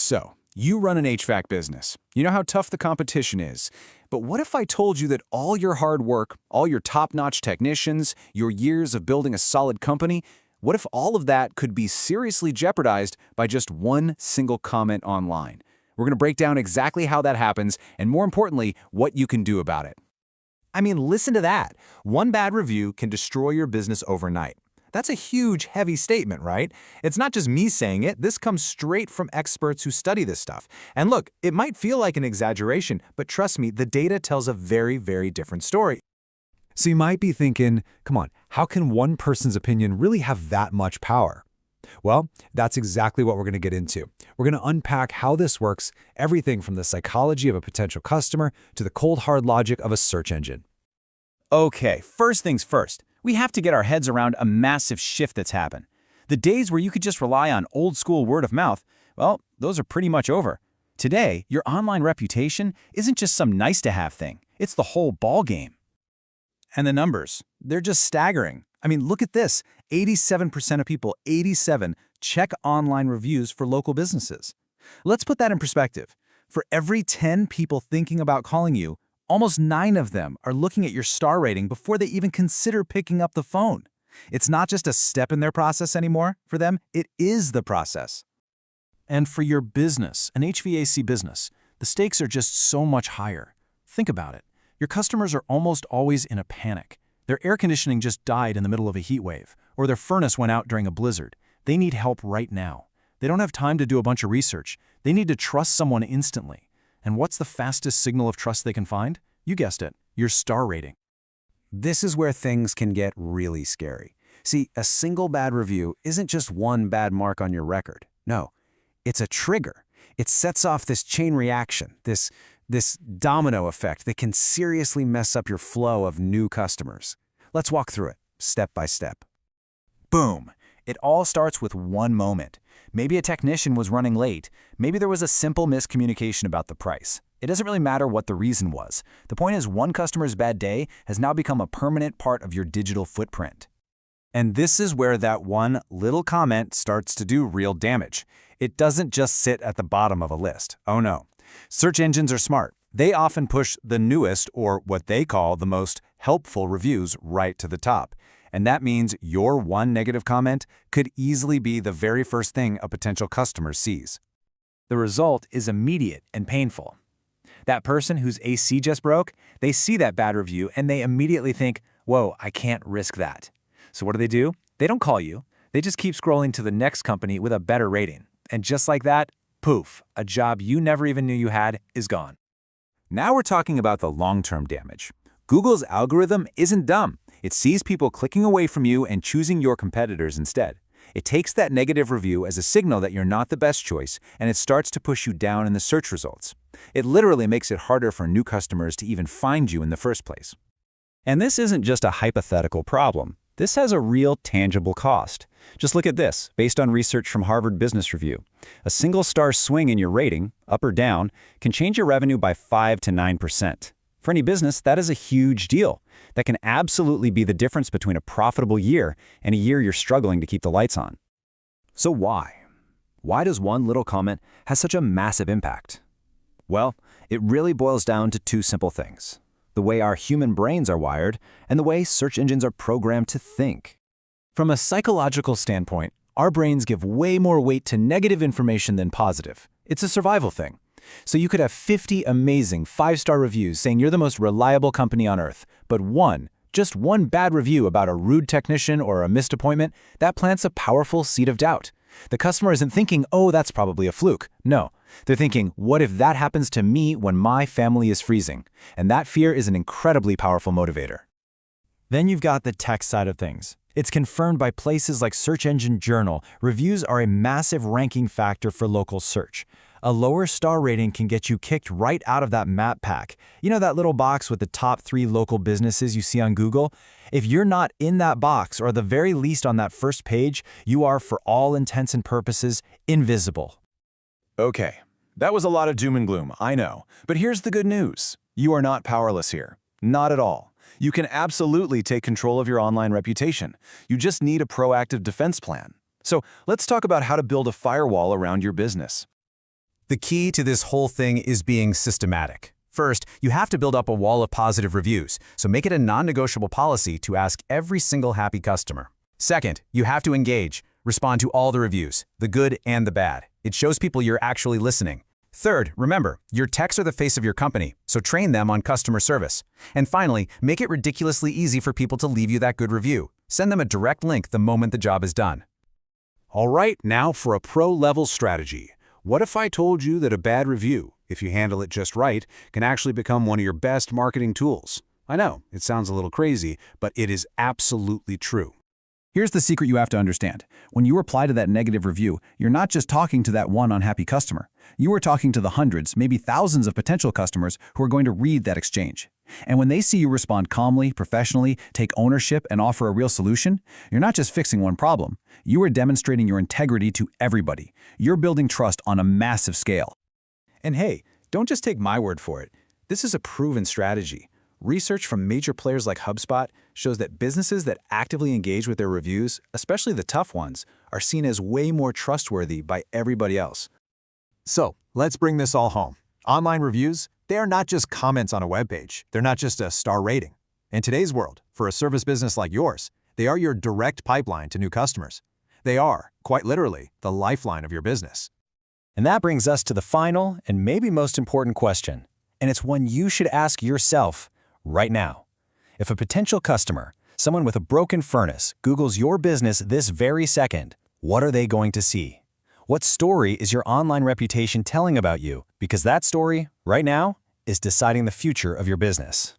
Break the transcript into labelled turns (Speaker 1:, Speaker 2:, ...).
Speaker 1: So, you run an HVAC business. You know how tough the competition is. But what if I told you that all your hard work, all your top-notch technicians, your years of building a solid company, what if all of that could be seriously jeopardized by just one single comment online? We're going to break down exactly how that happens and, more importantly, what you can do about it.
Speaker 2: I mean, listen to that. One bad review can destroy your business overnight. That's a huge, heavy statement, right? It's not just me saying it. This comes straight from experts who study this stuff. And look, it might feel like an exaggeration, but trust me, the data tells a very, very different story.
Speaker 3: So you might be thinking, come on, how can one person's opinion really have that much power? Well, that's exactly what we're going to get into. We're going to unpack how this works, everything from the psychology of a potential customer to the cold hard logic of a search engine.
Speaker 1: Okay, first things first. We have to get our heads around a massive shift that's happened. The days where you could just rely on old-school word of mouth, well, those are pretty much over. Today, your online reputation isn't just some nice-to-have thing. It's the whole ball game. And the numbers, they're just staggering. I mean, look at this. 87% of people, 87, check online reviews for local businesses. Let's put that in perspective. For every 10 people thinking about calling you, almost 9 of them are looking at your star rating before they even consider picking up the phone. It's not just a step in their process anymore. For them, it is the process. And for your business, an HVAC business, the stakes are just so much higher. Think about it. Your customers are almost always in a panic. Their air conditioning just died in the middle of a heat wave, or their furnace went out during a blizzard. They need help right now. They don't have time to do a bunch of research. They need to trust someone instantly. And what's the fastest signal of trust they can find? You guessed it, your star rating.
Speaker 4: This is where things can get really scary. See, a single bad review isn't just one bad mark on your record. No, it's a trigger. It sets off this chain reaction, this domino effect that can seriously mess up your flow of new customers. Let's walk through it, step by step.
Speaker 1: Boom! It all starts with one moment. Maybe a technician was running late. Maybe there was a simple miscommunication about the price. It doesn't really matter what the reason was. The point is, one customer's bad day has now become a permanent part of your digital footprint. And this is where that one little comment starts to do real damage. It doesn't just sit at the bottom of a list. Oh no. Search engines are smart. They often push the newest, or what they call the most helpful reviews, right to the top. And that means your one negative comment could easily be the very first thing a potential customer sees. The result is immediate and painful. That person whose AC just broke, they see that bad review and they immediately think, whoa, I can't risk that. So what do? They don't call you. They just keep scrolling to the next company with a better rating. And just like that, poof, a job you never even knew you had is gone. Now we're talking about the long-term damage. Google's algorithm isn't dumb. It sees people clicking away from you and choosing your competitors instead. It takes that negative review as a signal that you're not the best choice, and it starts to push you down in the search results. It literally makes it harder for new customers to even find you in the first place. And this isn't just a hypothetical problem. This has a real tangible cost. Just look at this, based on research from Harvard Business Review. A single-star swing in your rating, up or down, can change your revenue by 5 to 9%. For any business, that is a huge deal. That can absolutely be the difference between a profitable year and a year you're struggling to keep the lights on.
Speaker 4: So why? Why does one little comment have such a massive impact? Well, it really boils down to 2 simple things: the way our human brains are wired and the way search engines are programmed to think.
Speaker 1: From a psychological standpoint, our brains give way more weight to negative information than positive. It's a survival thing. So you could have 50 amazing 5-star reviews saying you're the most reliable company on earth, but just one bad review about a rude technician or a missed appointment, that plants a powerful seed of doubt. The customer isn't thinking, oh, that's probably a fluke. No, they're thinking, what if that happens to me when my family is freezing? And that fear is an incredibly powerful motivator. Then you've got the tech side of things. It's confirmed by places like Search Engine Journal. Reviews are a massive ranking factor for local search. A lower star rating can get you kicked right out of that map pack. You know that little box with the top 3 local businesses you see on Google? If you're not in that box, or at the very least on that first page, you are, for all intents and purposes, invisible. Okay, that was a lot of doom and gloom, I know. But here's the good news. You are not powerless here. Not at all. You can absolutely take control of your online reputation. You just need a proactive defense plan. So let's talk about how to build a firewall around your business.
Speaker 4: The key to this whole thing is being systematic. First, you have to build up a wall of positive reviews, so make it a non-negotiable policy to ask every single happy customer. Second, you have to engage. Respond to all the reviews, the good and the bad. It shows people you're actually listening. Third, remember, your techs are the face of your company, so train them on customer service. And finally, make it ridiculously easy for people to leave you that good review. Send them a direct link the moment the job is done.
Speaker 3: All right, now for a pro-level strategy. What if I told you that a bad review, if you handle it just right, can actually become one of your best marketing tools? I know, it sounds a little crazy, but it is absolutely true.
Speaker 1: Here's the secret you have to understand. When you reply to that negative review, you're not just talking to that one unhappy customer. You are talking to the hundreds, maybe thousands of potential customers who are going to read that exchange. And when they see you respond calmly, professionally, take ownership, and offer a real solution, you're not just fixing one problem. You are demonstrating your integrity to everybody. You're building trust on a massive scale.
Speaker 2: And hey, don't just take my word for it. This is a proven strategy. Research from major players like HubSpot shows that businesses that actively engage with their reviews, especially the tough ones, are seen as way more trustworthy by everybody else.
Speaker 5: So, let's bring this all home. Online reviews, they are not just comments on a webpage. They're not just a star rating. In today's world, for a service business like yours, they are your direct pipeline to new customers. They are, quite literally, the lifeline of your business.
Speaker 4: And that brings us to the final and maybe most important question. And it's one you should ask yourself right now. If a potential customer, someone with a broken furnace, Googles your business this very second, what are they going to see? What story is your online reputation telling about you? Because that story, right now, is deciding the future of your business.